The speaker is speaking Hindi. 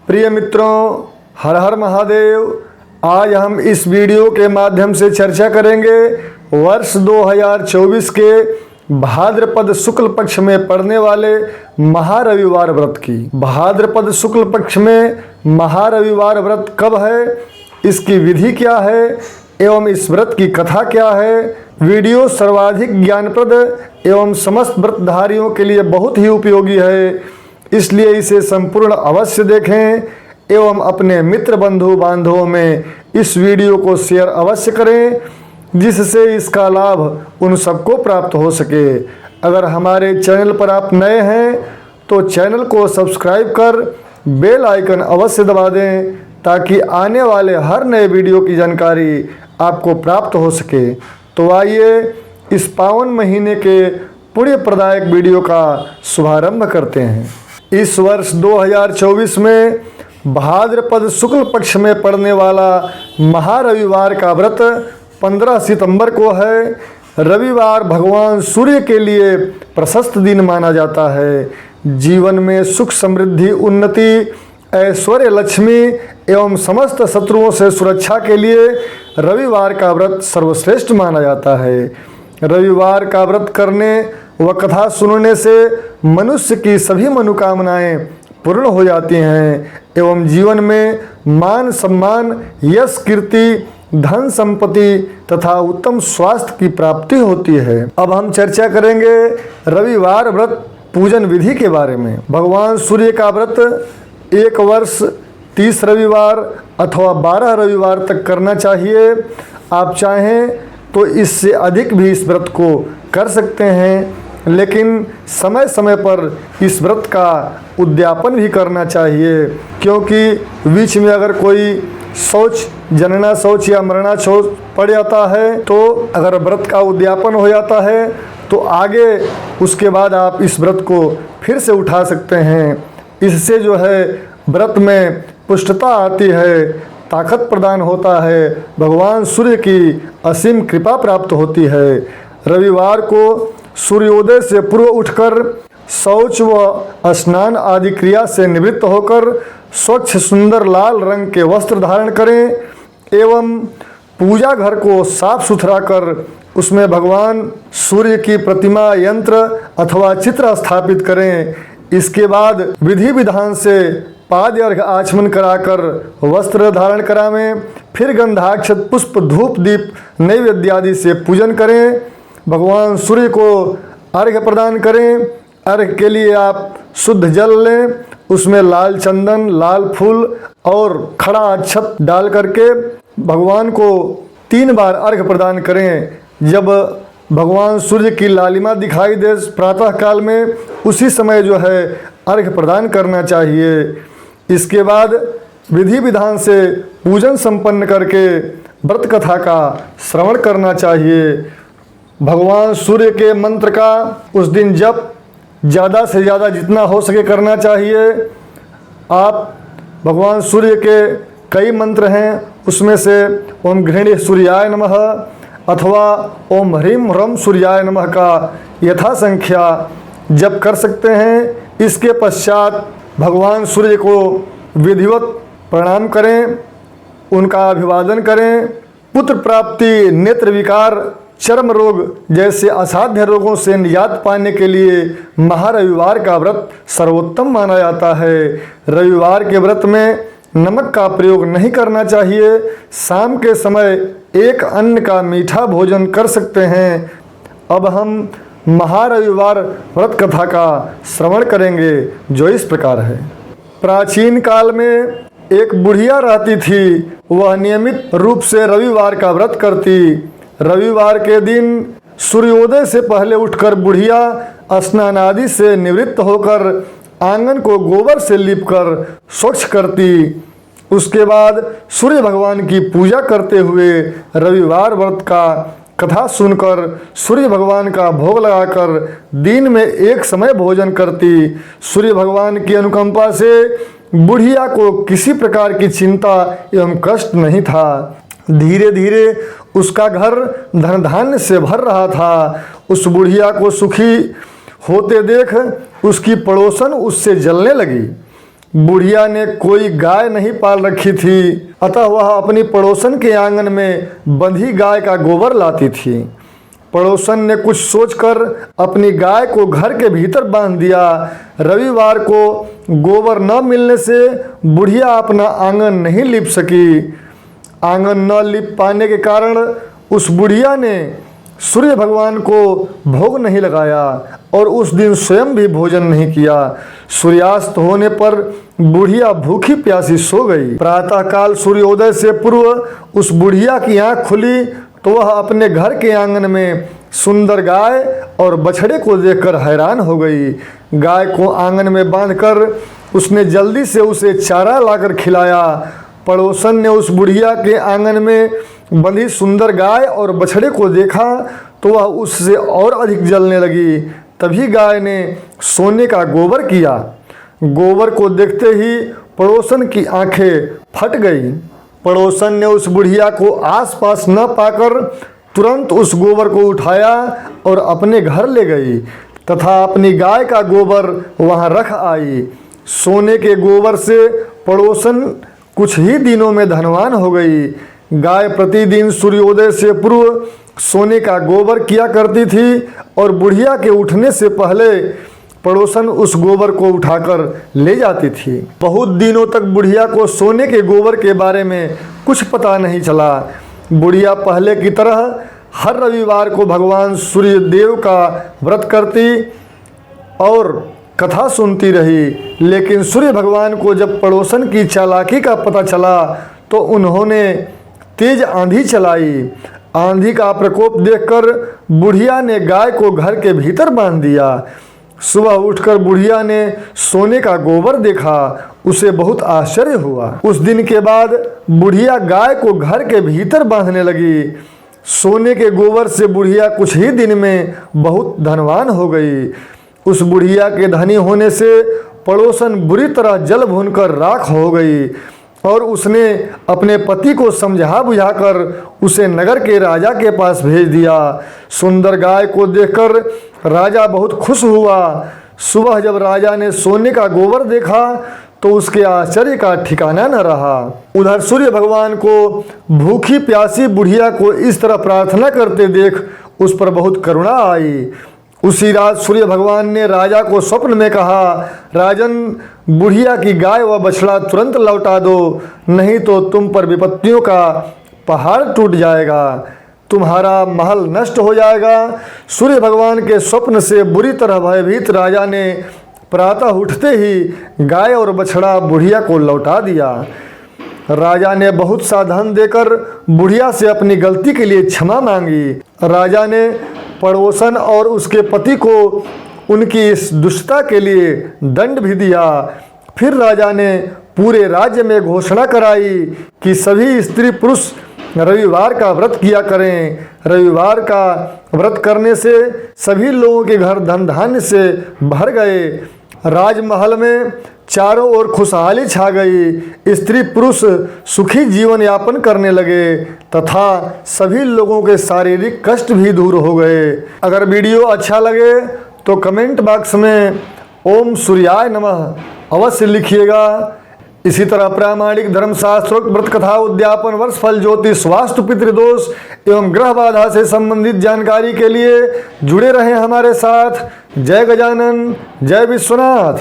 प्रिय मित्रों, हर हर महादेव। आज हम इस वीडियो के माध्यम से चर्चा करेंगे वर्ष 2024 के भाद्रपद शुक्ल पक्ष में पड़ने वाले महारविवार व्रत की। भाद्रपद शुक्ल पक्ष में महारविवार व्रत कब है, इसकी विधि क्या है एवं इस व्रत की कथा क्या है। वीडियो सर्वाधिक ज्ञानप्रद एवं समस्त व्रतधारियों के लिए बहुत ही उपयोगी है, इसलिए इसे संपूर्ण अवश्य देखें एवं अपने मित्र बंधु बांधवों में इस वीडियो को शेयर अवश्य करें, जिससे इसका लाभ उन सबको प्राप्त हो सके। अगर हमारे चैनल पर आप नए हैं तो चैनल को सब्सक्राइब कर बेल आइकन अवश्य दबा दें, ताकि आने वाले हर नए वीडियो की जानकारी आपको प्राप्त हो सके। तो आइए इस पावन महीने के पुण्य प्रदायक वीडियो का शुभारंभ करते हैं। इस वर्ष 2024 में भाद्रपद शुक्ल पक्ष में पड़ने वाला महारविवार का व्रत 15 सितंबर को है। रविवार भगवान सूर्य के लिए प्रशस्त दिन माना जाता है। जीवन में सुख समृद्धि उन्नति ऐश्वर्य लक्ष्मी एवं समस्त शत्रुओं से सुरक्षा के लिए रविवार का व्रत सर्वश्रेष्ठ माना जाता है। रविवार का व्रत करने व कथा सुनने से मनुष्य की सभी मनोकामनाएं पूर्ण हो जाती हैं एवं जीवन में मान सम्मान यश कीर्ति धन संपत्ति तथा उत्तम स्वास्थ्य की प्राप्ति होती है। अब हम चर्चा करेंगे रविवार व्रत पूजन विधि के बारे में। भगवान सूर्य का व्रत एक वर्ष 30 रविवार अथवा 12 रविवार तक करना चाहिए। आप चाहें तो इससे अधिक भी इस व्रत को कर सकते हैं, लेकिन समय समय पर इस व्रत का उद्यापन भी करना चाहिए, क्योंकि बीच में अगर कोई शौच जनना शौच या मरना शौच पड़ जाता है तो अगर व्रत का उद्यापन हो जाता है तो आगे उसके बाद आप इस व्रत को फिर से उठा सकते हैं। इससे जो है व्रत में पुष्टता आती है, ताकत प्रदान होता है, भगवान सूर्य की असीम कृपा प्राप्त होती है। रविवार को सूर्योदय से पूर्व उठकर शौच व स्नान आदि क्रिया से निवृत्त होकर स्वच्छ सुंदर लाल रंग के वस्त्र धारण करें एवं पूजा घर को साफ सुथरा कर उसमें भगवान सूर्य की प्रतिमा यंत्र अथवा चित्र स्थापित करें। इसके बाद विधि विधान से पाद अर्घ आचमन कराकर वस्त्र धारण करावें। फिर गंधाक्षत पुष्प धूप दीप नैवेद्य आदि से पूजन करें। भगवान सूर्य को अर्घ्य प्रदान करें। अर्घ्य के लिए आप शुद्ध जल लें, उसमें लाल चंदन लाल फूल और खड़ा अक्षत डाल करके भगवान को 3 बार अर्घ्य प्रदान करें। जब भगवान सूर्य की लालिमा दिखाई दे प्रातः काल में, उसी समय जो है अर्घ्य प्रदान करना चाहिए। इसके बाद विधि विधान से पूजन संपन्न करके व्रत कथा का श्रवण करना चाहिए। भगवान सूर्य के मंत्र का उस दिन जप ज़्यादा से ज़्यादा जितना हो सके करना चाहिए। आप भगवान सूर्य के कई मंत्र हैं, उसमें से ओम घृणी सूर्याय नमः अथवा ओम ह्रीम ह्रम सूर्याय नमः का यथा संख्या जप कर सकते हैं। इसके पश्चात भगवान सूर्य को विधिवत प्रणाम करें, उनका अभिवादन करें। पुत्र प्राप्ति नेत्र विकार चर्म रोग जैसे असाध्य रोगों से निजात पाने के लिए महारविवार का व्रत सर्वोत्तम माना जाता है। रविवार के व्रत में नमक का प्रयोग नहीं करना चाहिए। शाम के समय एक अन्न का मीठा भोजन कर सकते हैं। अब हम महारविवार व्रत कथा का श्रवण करेंगे, जो इस प्रकार है। प्राचीन काल में एक बुढ़िया रहती थी। वह नियमित रूप से रविवार का व्रत करती। रविवार के दिन सूर्योदय से पहले उठकर बुढ़िया स्नान आदि से निवृत्त होकर आंगन को गोबर से लीपकर स्वच्छ करती। उसके बाद सूर्य भगवान की पूजा करते हुए रविवार व्रत का कथा सुनकर सूर्य भगवान का भोग लगाकर दिन में एक समय भोजन करती। सूर्य भगवान की अनुकंपा से बुढ़िया को किसी प्रकार की चिंता एवं कष्ट नहीं था। धीरे धीरे उसका घर धन धान्य से भर रहा था। उस बुढ़िया को सुखी होते देख उसकी पड़ोसन उससे जलने लगी। बुढ़िया ने कोई गाय नहीं पाल रखी थी, अतः वह अपनी पड़ोसन के आंगन में बंधी गाय का गोबर लाती थी। पड़ोसन ने कुछ सोचकर अपनी गाय को घर के भीतर बांध दिया। रविवार को गोबर न मिलने से बुढ़िया अपना आंगन नहीं लीप सकी। आंगन न लीप पाने के कारण उस बुढ़िया ने सूर्य भगवान को भोग नहीं लगाया और उस दिन स्वयं भी भोजन नहीं किया। सूर्यास्त होने पर बुढ़िया भूखी प्यासी सो गई। प्रातःकाल सूर्योदय से पूर्व उस बुढ़िया की आंख खुली तो वह अपने घर के आंगन में सुंदर गाय और बछड़े को देखकर हैरान हो गई। गाय को आंगन में बांधकर उसने जल्दी से उसे चारा लाकर खिलाया। पड़ोसन ने उस बुढ़िया के आंगन में बंधी सुंदर गाय और बछड़े को देखा तो वह उससे और अधिक जलने लगी। तभी गाय ने सोने का गोबर किया। गोबर को देखते ही पड़ोसन की आंखें फट गई। पड़ोसन ने उस बुढ़िया को आसपास न पाकर तुरंत उस गोबर को उठाया और अपने घर ले गई तथा अपनी गाय का गोबर वहां रख आई। सोने के गोबर से पड़ोसन कुछ ही दिनों में धनवान हो गई। गाय प्रतिदिन सूर्योदय से पूर्व सोने का गोबर किया करती थी और बुढ़िया के उठने से पहले पड़ोसन उस गोबर को उठाकर ले जाती थी। बहुत दिनों तक बुढ़िया को सोने के गोबर के बारे में कुछ पता नहीं चला। बुढ़िया पहले की तरह हर रविवार को भगवान सूर्य देव का व्रत करती और कथा सुनती रही, लेकिन सूर्य भगवान को जब पड़ोसन की चालाकी का पता चला तो उन्होंने तेज आंधी चलाई। आंधी का प्रकोप देखकर बुढ़िया ने गाय को घर के भीतर बांध दिया। सुबह उठकर बुढ़िया ने सोने का गोबर देखा, उसे बहुत आश्चर्य हुआ। उस दिन के बाद बुढ़िया गाय को घर के भीतर बांधने लगी। सोने के गोबर से बुढ़िया कुछ ही दिन में बहुत धनवान हो गई। उस बुढ़िया के धनी होने से पड़ोसन बुरी तरह जल भूनकर राख हो गई और उसने अपने पति को समझा बुझाकर उसे नगर के राजा के पास भेज दिया। सुंदर गाय को देखकर राजा बहुत खुश हुआ। सुबह जब राजा ने सोने का गोबर देखा तो उसके आश्चर्य का ठिकाना न रहा। उधर सूर्य भगवान को भूखी प्यासी बुढ़िया को इस तरह प्रार्थना करते देख उस पर बहुत करुणा आई। उसी रात सूर्य भगवान ने राजा को स्वप्न में कहा, राजन, बुढ़िया की गाय व बछड़ा तुरंत लौटा दो, नहीं तो तुम पर विपत्तियों का पहाड़ टूट जाएगा, तुम्हारा महल नष्ट हो जाएगा। सूर्य भगवान के स्वप्न से बुरी तरह भयभीत राजा ने प्रातः उठते ही गाय और बछड़ा बुढ़िया को लौटा दिया। राजा ने बहुत सा धन देकर बुढ़िया से अपनी गलती के लिए क्षमा मांगी। राजा ने पड़ोसन और उसके पति को उनकी इस दुष्टता के लिए दंड भी दिया। फिर राजा ने पूरे राज्य में घोषणा कराई कि सभी स्त्री पुरुष रविवार का व्रत किया करें। रविवार का व्रत करने से सभी लोगों के घर धन धान्य से भर गए। राजमहल में चारों ओर खुशहाली छा गई। स्त्री पुरुष सुखी जीवन यापन करने लगे तथा सभी लोगों के शारीरिक कष्ट भी दूर हो गए। अगर वीडियो अच्छा लगे तो कमेंट बॉक्स में ओम सूर्याय नमः अवश्य लिखिएगा। इसी तरह प्रामाणिक धर्मशास्त्रोक्त व्रत कथा, उद्यापन, वर्षफल, ज्योतिष, वास्तु, पितृदोष एवं ग्रह बाधा से संबंधित जानकारी के लिए जुड़े रहें हमारे साथ। जय गजानन, जय विश्वनाथ।